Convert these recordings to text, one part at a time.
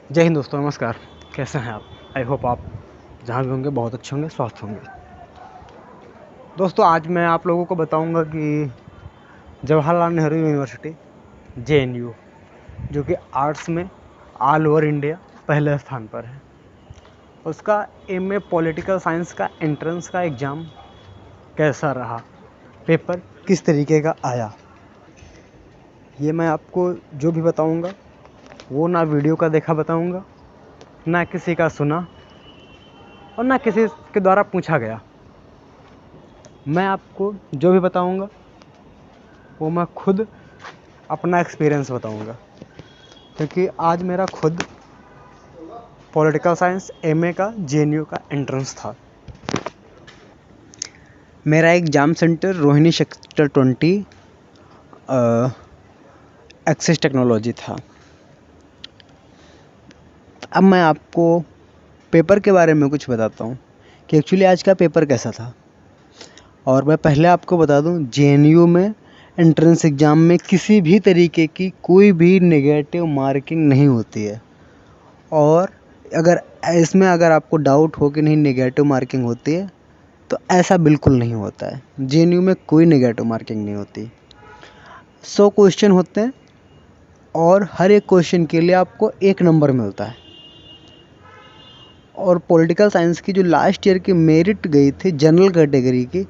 जय हिंद दोस्तों, नमस्कार। कैसे हैं आप? आई होप आप जहाँ भी होंगे बहुत अच्छे होंगे, स्वस्थ होंगे। दोस्तों, आज मैं आप लोगों को बताऊंगा कि जवाहरलाल नेहरू यूनिवर्सिटी JNU, जो कि आर्ट्स में ऑल ओवर इंडिया पहले स्थान पर है, उसका MA पॉलिटिकल साइंस का एंट्रेंस का एग्ज़ाम कैसा रहा, पेपर किस तरीके का आया, ये मैं आपको जो भी बताऊंगा वो ना वीडियो का देखा बताऊंगा, ना किसी का सुना और ना किसी के द्वारा पूछा गया। मैं आपको जो भी बताऊंगा वो मैं खुद अपना एक्सपीरियंस बताऊंगा, क्योंकि आज मेरा खुद पॉलिटिकल साइंस MA का JNU का एंट्रेंस था। मेरा exam centre Rohini sector 20 access technology था। अब मैं आपको पेपर के बारे में कुछ बताता हूँ कि एक्चुअली आज का पेपर कैसा था। और मैं पहले आपको बता दूँ, JNU में एंट्रेंस एग्ज़ाम में किसी भी तरीके की कोई भी नेगेटिव मार्किंग नहीं होती है। और अगर आपको डाउट हो कि नहीं नेगेटिव मार्किंग होती है, तो ऐसा बिल्कुल नहीं होता है। JNU में कोई नेगेटिव मार्किंग नहीं होती। 100 क्वेश्चन होते हैं और हर एक क्वेश्चन के लिए आपको 1 नंबर मिलता है। और पॉलिटिकल साइंस की जो लास्ट ईयर की मेरिट गई थी जनरल कैटेगरी की,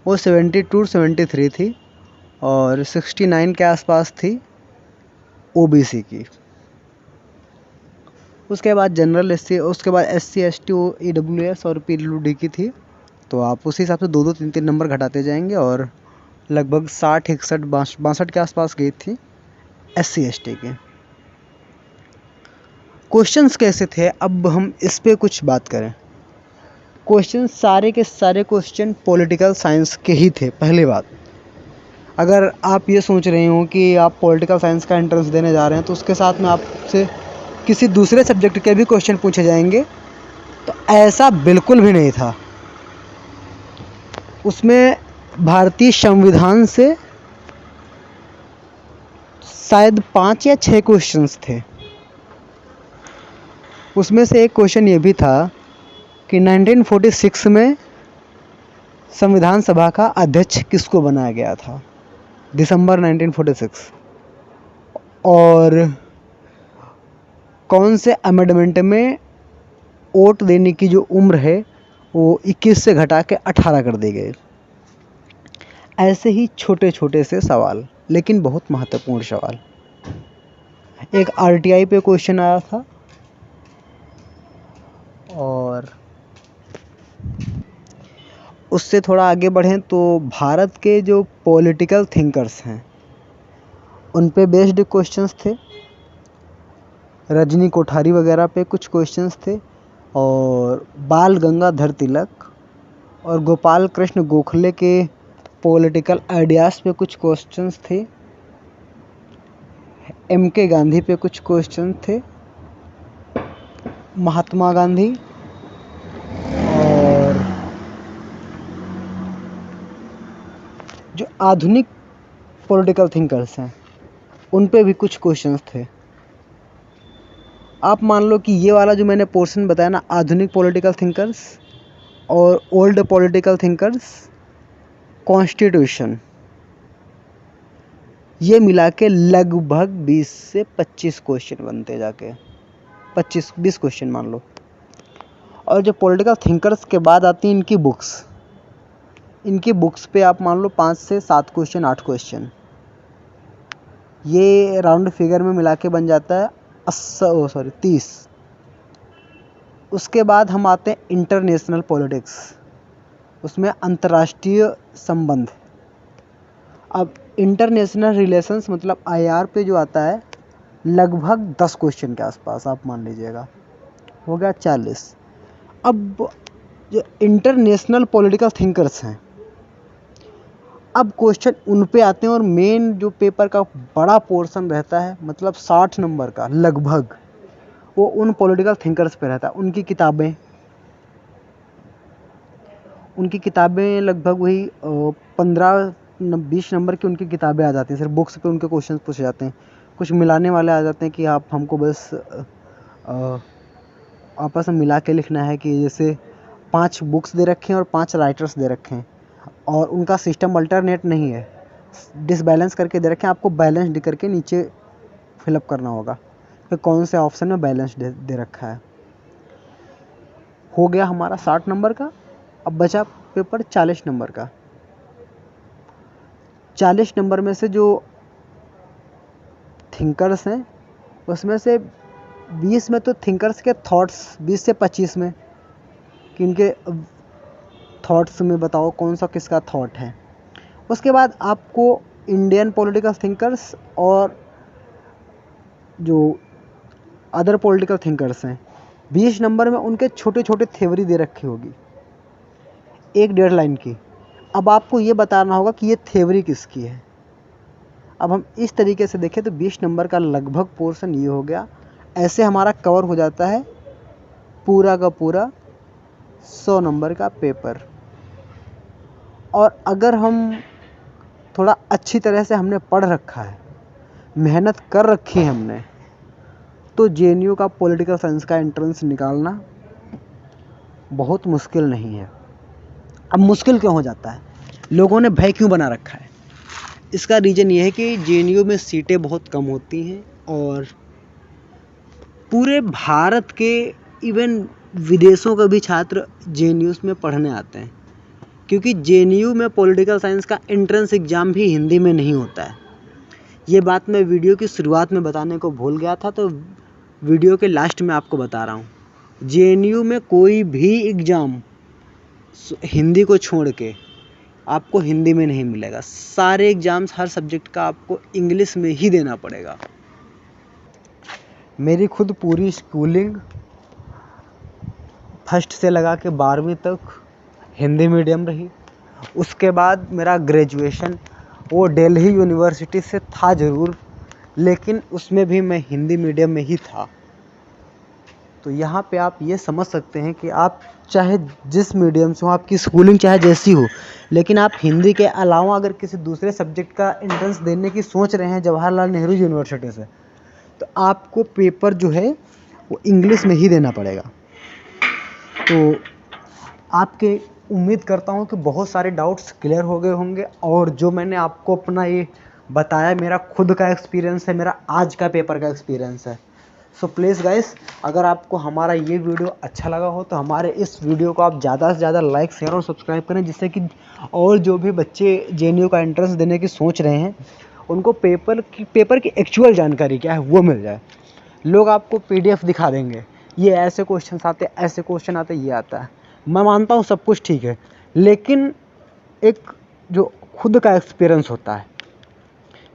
वो 72-73 थी और 69 के आसपास थी OBC की। उसके बाद जनरल SC, उसके बाद SC ST EWS और PWD की थी। तो आप उसी हिसाब से 2-2 3-3 नंबर घटाते जाएंगे और लगभग 60 61 62 के आसपास गई थी SC ST के। क्वेश्चंस कैसे थे, अब हम इस पे कुछ बात करें। क्वेश्चन सारे के सारे क्वेश्चन पॉलिटिकल साइंस के ही थे। पहली बात, अगर आप ये सोच रहे हो कि आप पॉलिटिकल साइंस का एंट्रेंस देने जा रहे हैं तो उसके साथ में आपसे किसी दूसरे सब्जेक्ट के भी क्वेश्चन पूछे जाएंगे, तो ऐसा बिल्कुल भी नहीं था। उसमें भारतीय संविधान से शायद 5 या 6 क्वेश्चंस थे। उसमें से एक क्वेश्चन ये भी था कि 1946 में संविधान सभा का अध्यक्ष किसको बनाया गया था, दिसंबर 1946। और कौन से अमेंडमेंट में वोट देने की जो उम्र है वो 21 से घटा के 18 कर दी गई। ऐसे ही छोटे छोटे से सवाल, लेकिन बहुत महत्वपूर्ण सवाल। एक RTI पे क्वेश्चन आया था। और उससे थोड़ा आगे बढ़ें तो भारत के जो पॉलिटिकल थिंकर्स हैं उन पे बेस्ड क्वेश्चंस थे। रजनी कोठारी वगैरह पे कुछ क्वेश्चंस थे और बाल गंगाधर तिलक और गोपाल कृष्ण गोखले के पॉलिटिकल आइडियाज़ पे कुछ क्वेश्चंस थे। MK गांधी पे कुछ क्वेश्चन थे, महात्मा गांधी और जो आधुनिक पॉलिटिकल थिंकर्स हैं उन पे भी कुछ क्वेश्चंस थे। आप मान लो कि ये वाला जो मैंने पोर्शन बताया ना, आधुनिक पॉलिटिकल थिंकर्स और ओल्ड पॉलिटिकल थिंकर्स, कॉन्स्टिट्यूशन, ये मिला के लगभग 20 से 25 क्वेश्चन बनते जाके, 25-20 क्वेश्चन मान लो। और जो पॉलिटिकल थिंकर्स के बाद आती हैं इनकी बुक्स पे आप मान लो 5 से 7 क्वेश्चन, 8 क्वेश्चन, ये राउंड फिगर में मिला के बन जाता है 30। उसके बाद हम आते हैं इंटरनेशनल पॉलिटिक्स, उसमें अंतर्राष्ट्रीय संबंध। अब इंटरनेशनल रिलेशंस मतलब IR पे जो आता है लगभग 10 क्वेश्चन के आसपास आप मान लीजिएगा, हो गया 40। अब जो इंटरनेशनल पॉलिटिकल थिंकर्स हैं, अब क्वेश्चन उन पे आते हैं और मेन जो पेपर का बड़ा पोर्शन रहता है, मतलब 60 नंबर का लगभग, वो उन पॉलिटिकल थिंकर्स पे रहता है। उनकी किताबें लगभग वही 15-20 नंबर की उनकी किताबें आ जाती हैं। सिर्फ बुक्स पे उनके क्वेश्चन पूछे जाते हैं। कुछ मिलाने वाले आ जाते हैं कि आप हमको बस आपस में मिला के लिखना है कि जैसे 5 बुक्स दे रखे हैं और 5 राइटर्स दे रखे हैं और उनका सिस्टम अल्टरनेट नहीं है, डिसबैलेंस करके दे रखे हैं। आपको बैलेंस दे करके नीचे फिलअप करना होगा कि कौन से ऑप्शन में बैलेंस दे रखा है। हो गया हमारा 60 नंबर का। अब बचा पेपर 40 नंबर का। 40 नंबर में से जो थिंकर्स हैं उसमें से 20 में तो थिंकर्स के थॉट्स, 20 से 25 में कि इनके थॉट्स में बताओ कौन सा किसका थॉट है। उसके बाद आपको इंडियन पॉलिटिकल थिंकर्स और जो अदर पॉलिटिकल थिंकर्स हैं 20 नंबर में उनके छोटे छोटे थ्योरी दे रखी होगी 1-1.5 लाइन की। अब आपको ये बताना होगा कि ये थ्योरी किसकी है। अब हम इस तरीके से देखें तो 20 नंबर का लगभग पोर्शन ये हो गया। ऐसे हमारा कवर हो जाता है पूरा का पूरा 100 नंबर का पेपर। और अगर हम थोड़ा अच्छी तरह से हमने पढ़ रखा है, मेहनत कर रखी है हमने, तो JNU का पॉलिटिकल साइंस का एंट्रेंस निकालना बहुत मुश्किल नहीं है। अब मुश्किल क्यों हो जाता है, लोगों ने भय क्यों बना रखा है? इसका रीज़न ये है कि JNU में सीटें बहुत कम होती हैं और पूरे भारत के इवन विदेशों के भी छात्र JNU में पढ़ने आते हैं, क्योंकि JNU में पॉलिटिकल साइंस का एंट्रेंस एग्ज़ाम भी हिंदी में नहीं होता है। ये बात मैं वीडियो की शुरुआत में बताने को भूल गया था, तो वीडियो के लास्ट में आपको बता रहा हूँ। JNU में कोई भी एग्ज़ाम हिंदी को छोड़ के आपको हिंदी में नहीं मिलेगा। सारे एग्ज़ाम्स हर सब्जेक्ट का आपको इंग्लिश में ही देना पड़ेगा। मेरी खुद पूरी स्कूलिंग फर्स्ट से लगा के 12वीं तक हिंदी मीडियम रही। उसके बाद मेरा ग्रेजुएशन वो दिल्ली यूनिवर्सिटी से था ज़रूर, लेकिन उसमें भी मैं हिंदी मीडियम में ही था। तो यहाँ पे आप ये समझ सकते हैं कि आप चाहे जिस मीडियम से हो, आपकी स्कूलिंग चाहे जैसी हो, लेकिन आप हिंदी के अलावा अगर किसी दूसरे सब्जेक्ट का एंट्रेंस देने की सोच रहे हैं जवाहरलाल नेहरू यूनिवर्सिटी से, तो आपको पेपर जो है वो इंग्लिश में ही देना पड़ेगा। तो आपके उम्मीद करता हूँ कि बहुत सारे डाउट्स क्लियर हो गए होंगे, और जो मैंने आपको अपना ये बताया मेरा खुद का एक्सपीरियंस है, मेरा आज का पेपर का एक्सपीरियंस है। सो प्लीज़ गाइस, अगर आपको हमारा ये वीडियो अच्छा लगा हो तो हमारे इस वीडियो को आप ज़्यादा से ज़्यादा लाइक, शेयर और सब्सक्राइब करें, जिससे कि और जो भी बच्चे JNU का एंट्रेंस देने की सोच रहे हैं उनको पेपर की एक्चुअल जानकारी क्या है वो मिल जाए। लोग आपको PDF दिखा देंगे, ये ऐसे क्वेश्चन आते, ऐसे क्वेश्चन आते, ये आता है। मैं मानता हूँ सब कुछ ठीक है, लेकिन एक जो खुद का एक्सपीरियंस होता है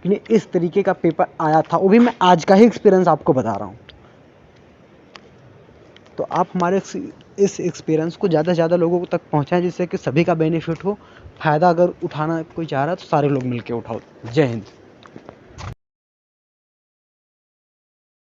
कि इस तरीके का पेपर आया था, वो भी मैं आज का ही एक्सपीरियंस आपको बता रहा हूँ। तो आप हमारे इस एक्सपीरियंस को ज़्यादा से ज़्यादा लोगों तक पहुँचाएं, जिससे कि सभी का बेनिफिट हो। फ़ायदा अगर उठाना कोई चाह रहा है तो सारे लोग मिलके उठाओ। जय हिंद।